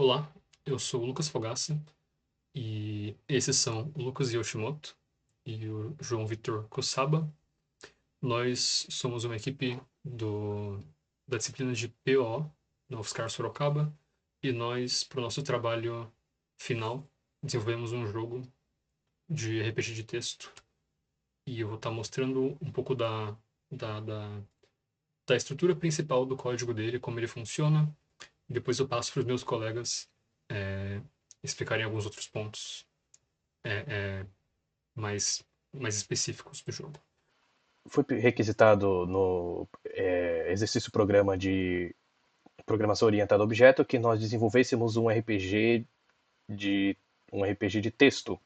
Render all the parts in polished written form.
Olá, eu sou o Lucas Fogassi e esses são o Lucas Yoshimoto e o João Vitor Kossaba. Nós somos uma equipe da disciplina de PO na UFSCar Sorocaba e nós, para o nosso trabalho final, desenvolvemos um jogo de RPG de texto e eu vou estar mostrando um pouco da, da, da estrutura principal do código dele, como ele funciona. Depois eu passo para os meus colegas é, explicarem alguns outros pontos é, é, mais, mais específicos do jogo. Foi requisitado no exercício programa de programação orientada a objeto que nós desenvolvêssemos um RPG de texto.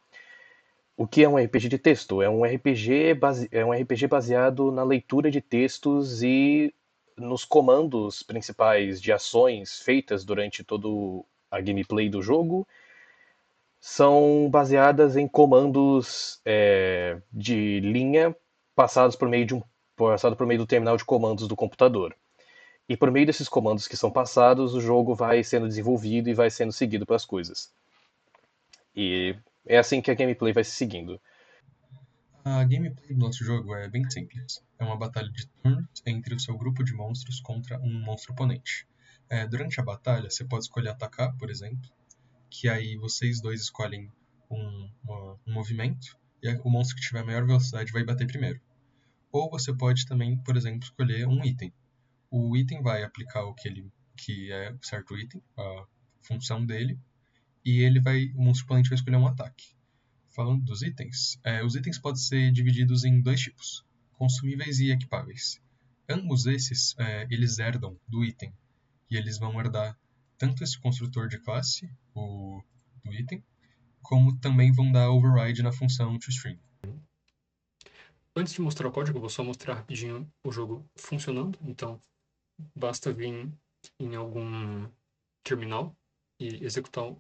O que é um RPG de texto? É um RPG baseado na leitura de textos e nos comandos principais de ações feitas durante todo a gameplay do jogo são baseadas em comandos de linha passados passado por meio do terminal de comandos do computador. E por meio desses comandos que são passados, o jogo vai sendo desenvolvido e vai sendo seguido pelas coisas. E é assim que a gameplay vai se seguindo. A gameplay do nosso jogo é bem simples. É uma batalha de turnos entre o seu grupo de monstros contra um monstro oponente. Durante a batalha, você pode escolher atacar, por exemplo, que aí vocês dois escolhem um movimento, e o monstro que tiver maior velocidade vai bater primeiro. Ou você pode também, por exemplo, escolher um item. O item vai aplicar que é certo item, a função dele, e o monstro oponente vai escolher um ataque. Falando dos itens, os itens podem ser divididos em dois tipos, consumíveis e equipáveis. Ambos esses, eles herdam do item, e eles vão herdar tanto esse construtor de classe, do item, como também vão dar override na função toString. Antes de mostrar o código, eu vou só mostrar rapidinho o jogo funcionando. Então, basta vir em algum terminal e executar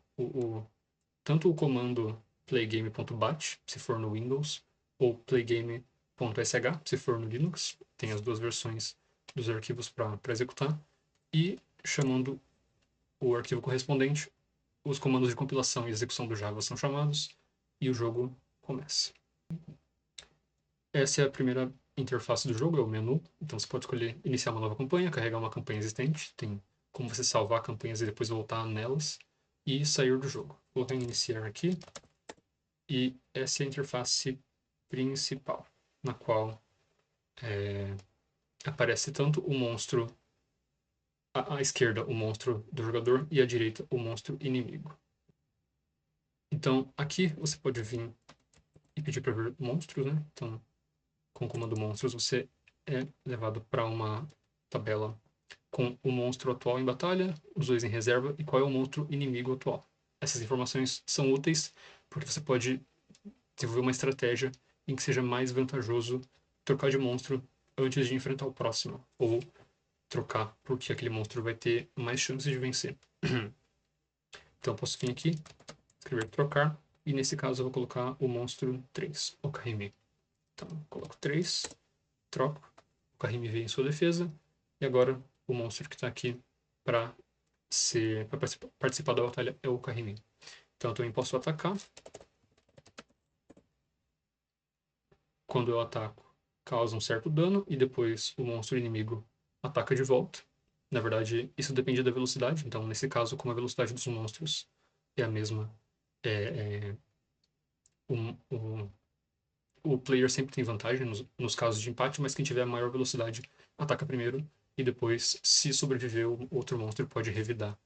tanto o comando playgame.bat, se for no Windows, ou playgame.sh, se for no Linux. Tem as duas versões dos arquivos para executar. E chamando o arquivo correspondente, os comandos de compilação e execução do Java são chamados e o jogo começa. Essa é a primeira interface do jogo, é o menu. Então você pode escolher iniciar uma nova campanha, carregar uma campanha existente, tem como você salvar campanhas e depois voltar nelas, e sair do jogo. Vou colocar em iniciar aqui, e essa é a interface principal, na qual aparece tanto o monstro à esquerda, o monstro do jogador, e à direita, o monstro inimigo. Então aqui você pode vir e pedir para ver monstros, né? Então, com o comando monstros, você é levado para uma tabela com o monstro atual em batalha, os dois em reserva e qual é o monstro inimigo atual. Essas informações são úteis porque você pode desenvolver uma estratégia em que seja mais vantajoso trocar de monstro antes de enfrentar o próximo, ou trocar porque aquele monstro vai ter mais chances de vencer. Então eu posso vir aqui, escrever trocar, e nesse caso eu vou colocar o monstro 3, o Kahimi. Então eu coloco 3, troco, o Kahimi vem em sua defesa, e agora o monstro que está aqui para participar da batalha é o Kahimi. Então eu também posso atacar. Quando eu ataco, causa um certo dano e depois o monstro inimigo ataca de volta. Na verdade, isso depende da velocidade. Então, nesse caso, como a velocidade dos monstros é a mesma, é, é, o, o, o player sempre tem vantagem nos casos de empate, mas quem tiver maior velocidade ataca primeiro e depois, se sobreviver, o outro monstro pode revidar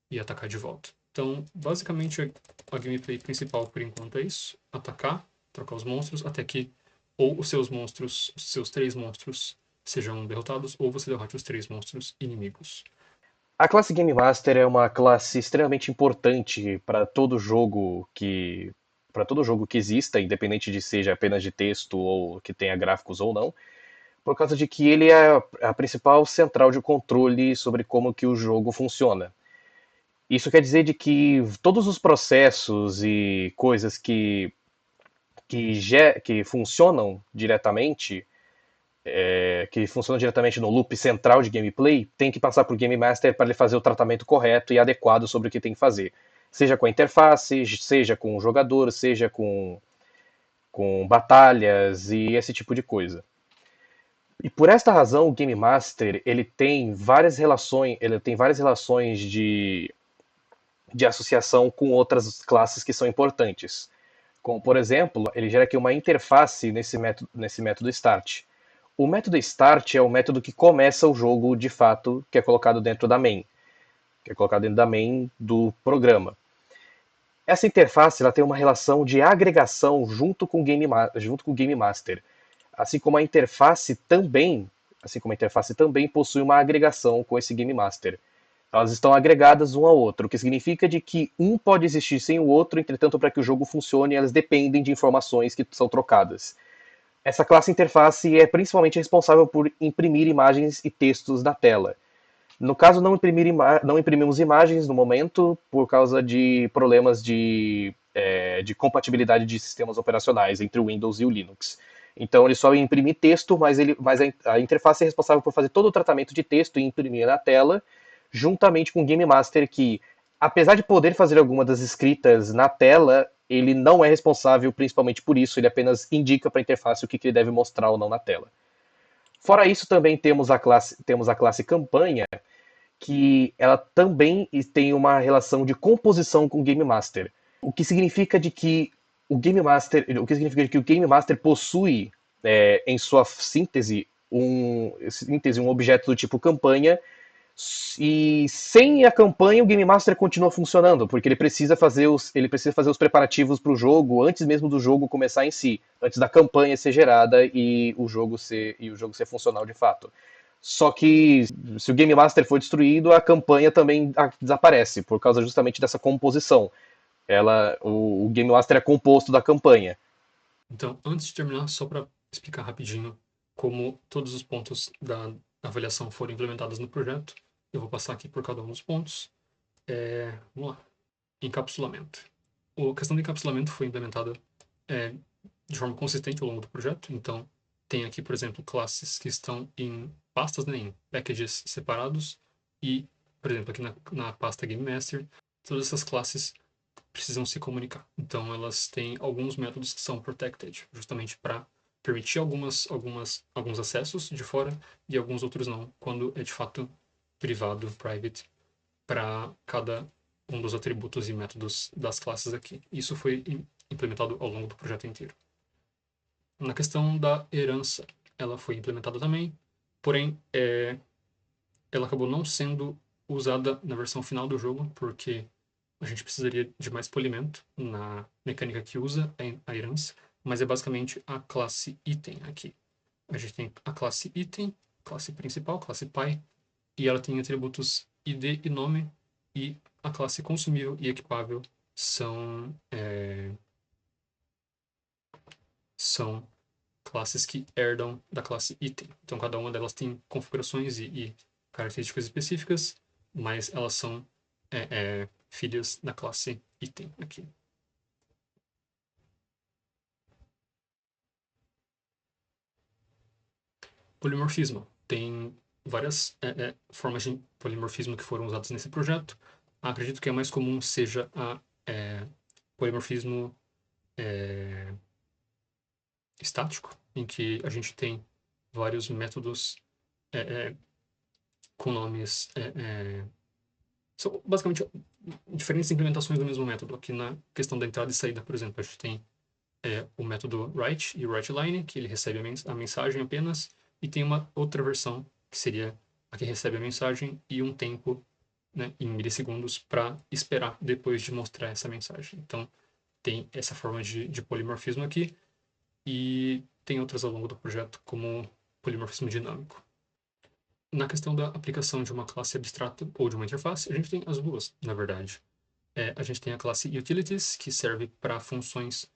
e atacar de volta. Então, basicamente, a gameplay principal por enquanto é isso: atacar, trocar os monstros, até que ou os seus monstros, os seus três monstros sejam derrotados, ou você derrote os três monstros inimigos. A classe Game Master é uma classe extremamente importante para todo jogo que exista, independente de seja apenas de texto ou que tenha gráficos ou não, por causa de que ele é a principal central de controle sobre como que o jogo funciona. Isso quer dizer de que todos os processos e coisas que funcionam diretamente que funciona diretamente no loop central de gameplay, tem que passar por Game Master para ele fazer o tratamento correto e adequado sobre o que tem que fazer. Seja com a interface, seja com o jogador, seja com batalhas e esse tipo de coisa. E por esta razão, o Game Master ele tem várias relações de associação com outras classes que são importantes. Como, por exemplo, ele gera aqui uma interface nesse método start. O método start é o método que começa o jogo de fato, que é colocado dentro da main, que é colocado dentro da main do programa. Essa interface ela tem uma relação de agregação junto com o Game Master. Assim como a interface também, possui uma agregação com esse Game Master. Elas estão agregadas um ao outro, o que significa de que um pode existir sem o outro, entretanto, para que o jogo funcione, elas dependem de informações que são trocadas. Essa classe interface é principalmente responsável por imprimir imagens e textos na tela. No caso, não imprimimos imagens no momento por causa de problemas de compatibilidade de sistemas operacionais entre o Windows e o Linux. Então ele só imprime texto, mas a interface é responsável por fazer todo o tratamento de texto e imprimir na tela, juntamente com o Game Master, que, apesar de poder fazer algumas das escritas na tela, ele não é responsável principalmente por isso, ele apenas indica para a interface o que ele deve mostrar ou não na tela. Fora isso, também temos a classe campanha, que ela também tem uma relação de composição com o Game Master. O que significa de que o Game Master possui em sua síntese um objeto do tipo campanha, e sem a campanha o Game Master continua funcionando, porque ele precisa fazer os preparativos para o jogo antes mesmo do jogo começar em si, antes da campanha ser gerada e o jogo ser funcional de fato. Só que se o Game Master for destruído, a campanha também desaparece, por causa justamente dessa composição. O Game Master é composto da campanha. Então, antes de terminar, só para explicar rapidinho como todos os pontos da avaliação foram implementados no projeto, eu vou passar aqui por cada um dos pontos. Vamos lá. Encapsulamento. A questão do encapsulamento foi implementada de forma consistente ao longo do projeto. Então, tem aqui, por exemplo, classes que estão em pastas, né, em packages separados. E, por exemplo, aqui na pasta Game Master, todas essas classes precisam se comunicar. Então, elas têm alguns métodos que são protected, justamente para permitir alguns acessos de fora e alguns outros não, quando é de fato privado, private, para cada um dos atributos e métodos das classes aqui. Isso foi implementado ao longo do projeto inteiro. Na questão da herança, ela foi implementada também, porém, ela acabou não sendo usada na versão final do jogo, porque a gente precisaria de mais polimento na mecânica que usa a herança, mas é basicamente a classe item aqui. A gente tem a classe item, classe principal, classe pai, e ela tem atributos id e nome, e a classe consumível e equipável são classes que herdam da classe item. Então, cada uma delas tem configurações e características específicas, mas elas são filhas da classe item aqui. Polimorfismo. Tem várias formas de polimorfismo que foram usadas nesse projeto. Acredito que a mais comum seja a polimorfismo estático, em que a gente tem vários métodos com nomes. São basicamente diferentes implementações do mesmo método. Aqui na questão da entrada e saída, por exemplo, a gente tem o método write e o writeLine, que ele recebe a mensagem apenas, e tem uma outra versão, que seria a que recebe a mensagem e um tempo, né, em milissegundos para esperar depois de mostrar essa mensagem. Então, tem essa forma de polimorfismo aqui, e tem outras ao longo do projeto, como polimorfismo dinâmico. Na questão da aplicação de uma classe abstrata ou de uma interface, a gente tem as duas, na verdade. A gente tem a classe Utilities, que serve para funções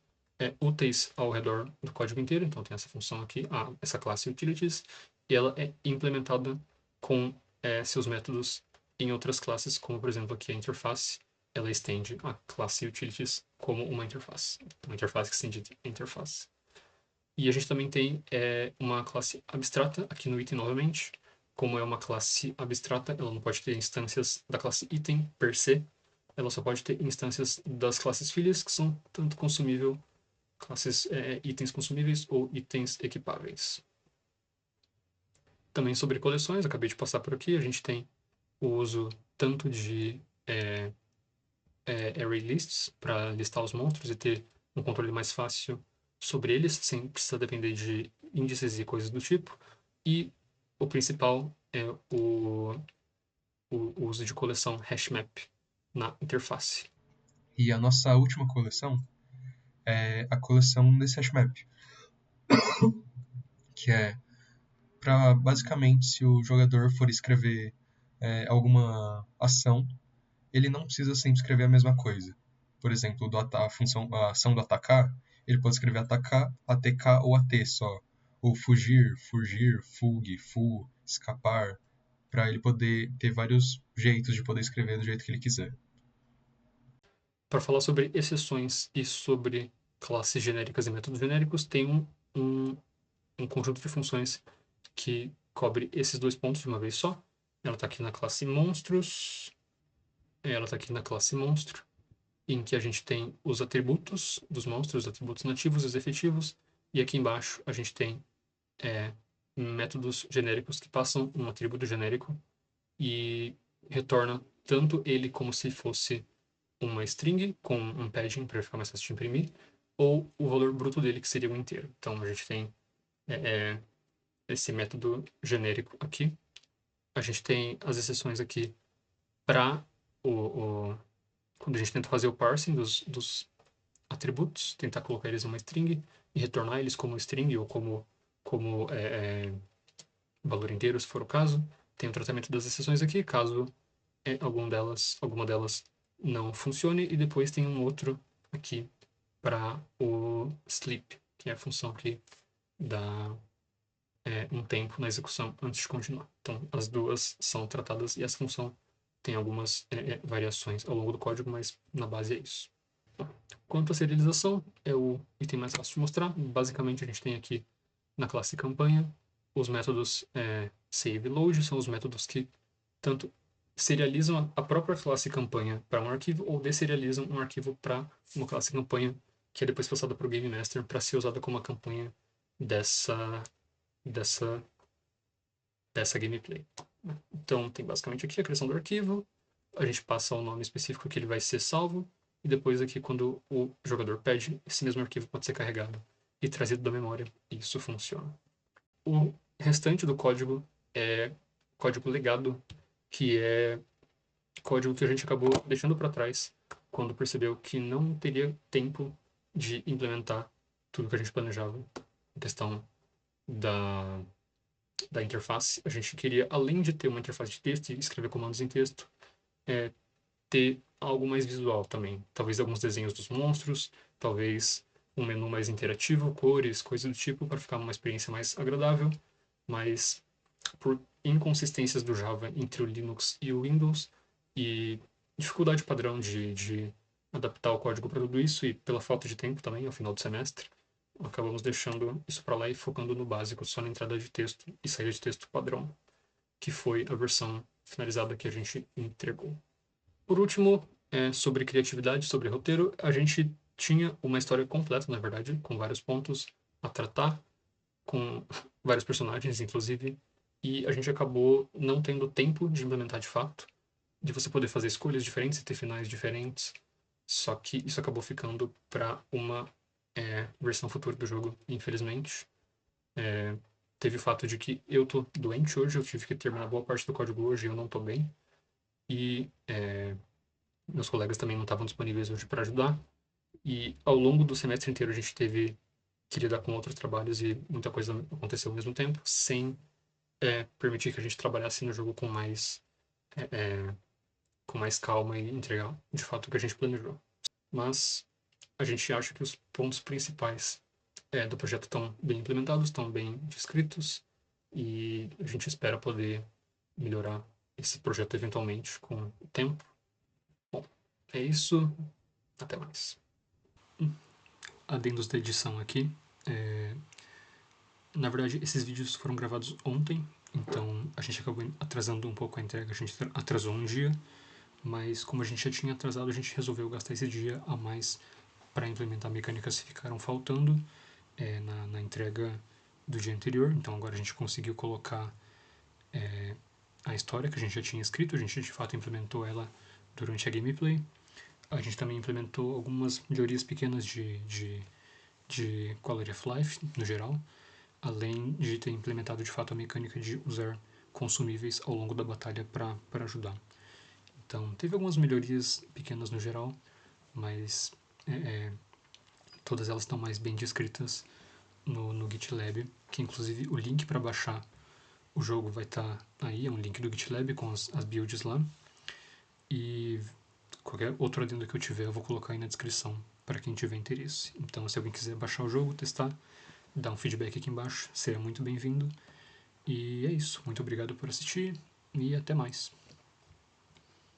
úteis ao redor do código inteiro. Então, tem essa função aqui, essa classe Utilities, e ela é implementada com seus métodos em outras classes, como, por exemplo, aqui a interface. Ela estende a classe Utilities como uma interface que estende a interface. E a gente também tem uma classe abstrata aqui no item novamente. Como é uma classe abstrata, ela não pode ter instâncias da classe item per se. Ela só pode ter instâncias das classes filhas, que são tanto consumível, classes itens consumíveis ou itens equipáveis. Também sobre coleções, acabei de passar por aqui, a gente tem o uso tanto de array lists para listar os monstros e ter um controle mais fácil sobre eles, sem precisar depender de índices e coisas do tipo. E o principal é o uso de coleção hashmap na interface. E a nossa última coleção é a coleção desse hashmap, que é para, basicamente, se o jogador for escrever alguma ação, ele não precisa sempre escrever a mesma coisa. Por exemplo, a ação do atacar, ele pode escrever atacar, ATK ou AT só. Ou fugir, fugue, fu, escapar, para ele poder ter vários jeitos de poder escrever do jeito que ele quiser. Para falar sobre exceções e sobre classes genéricas e métodos genéricos, tem um conjunto de funções que cobre esses dois pontos de uma vez só. Ela está aqui na classe monstros, ela está aqui na classe monstro, em que a gente tem os atributos dos monstros, os atributos nativos, os efetivos, e aqui embaixo a gente tem métodos genéricos que passam um atributo genérico e retorna tanto ele como se fosse uma string com um padding para ficar mais fácil de imprimir, ou o valor bruto dele, que seria um inteiro. Então a gente tem esse método genérico aqui. A gente tem as exceções aqui para quando a gente tenta fazer o parsing dos atributos, tentar colocar eles em uma string e retornar eles como string ou como valor inteiro, se for o caso. Tem o tratamento das exceções aqui, caso alguma delas não funcione, e depois tem um outro aqui para o sleep, que é a função que dá um tempo na execução antes de continuar. Então, as duas são tratadas e essa função tem algumas variações ao longo do código, mas na base é isso. Quanto à serialização, é o item mais fácil de mostrar. Basicamente, a gente tem aqui na classe campanha os métodos save e load, são os métodos que tanto serializam a própria classe campanha para um arquivo ou deserializam um arquivo para uma classe campanha que é depois passada para o Game Master para ser usada como a campanha dessa gameplay. Então, tem basicamente aqui a criação do arquivo, a gente passa o nome específico que ele vai ser salvo, e depois aqui, quando o jogador pede, esse mesmo arquivo pode ser carregado e trazido da memória, e isso funciona. O restante do código é código legado, que é código que a gente acabou deixando para trás quando percebeu que não teria tempo de implementar tudo que a gente planejava. A questão da interface, a gente queria, além de ter uma interface de texto e escrever comandos em texto, ter algo mais visual também. Talvez alguns desenhos dos monstros, talvez um menu mais interativo, cores, coisas do tipo, para ficar uma experiência mais agradável. Mas por inconsistências do Java entre o Linux e o Windows e dificuldade padrão de adaptar o código para tudo isso e pela falta de tempo também, ao final do semestre, acabamos deixando isso para lá e focando no básico, só na entrada de texto e saída de texto padrão, que foi a versão finalizada que a gente entregou. Por último, sobre criatividade, sobre roteiro, a gente tinha uma história completa, na verdade, com vários pontos a tratar, com vários personagens, inclusive, e a gente acabou não tendo tempo de implementar de fato, de você poder fazer escolhas diferentes e ter finais diferentes. Só que isso acabou ficando para uma versão futura do jogo, infelizmente. Teve o fato de que eu tô doente hoje, eu tive que terminar boa parte do código hoje e eu não tô bem. E meus colegas também não estavam disponíveis hoje para ajudar. E ao longo do semestre inteiro a gente teve que lidar com outros trabalhos e muita coisa aconteceu ao mesmo tempo, sem permitir que a gente trabalhasse no jogo com mais calma e entregar de fato o que a gente planejou. Mas a gente acha que os pontos principais do projeto estão bem implementados, estão bem descritos e a gente espera poder melhorar esse projeto eventualmente com o tempo. Bom, é isso. Até mais. Adendos da edição aqui. Na verdade, esses vídeos foram gravados ontem, então a gente acabou atrasando um pouco a entrega, a gente atrasou um dia, mas como a gente já tinha atrasado, a gente resolveu gastar esse dia a mais para implementar mecânicas que ficaram faltando na entrega do dia anterior. Então agora a gente conseguiu colocar a história que a gente já tinha escrito, a gente de fato implementou ela durante a gameplay. A gente também implementou algumas melhorias pequenas de quality of life no geral, além de ter implementado de fato a mecânica de usar consumíveis ao longo da batalha para ajudar. Então, teve algumas melhorias pequenas no geral, mas todas elas estão mais bem descritas no GitLab, que inclusive o link para baixar o jogo vai estar aí, é um link do GitLab com as builds lá. E qualquer outro adendo que eu tiver eu vou colocar aí na descrição para quem tiver interesse. Então, se alguém quiser baixar o jogo, testar, dá um feedback aqui embaixo, seria muito bem-vindo. E é isso, muito obrigado por assistir e até mais.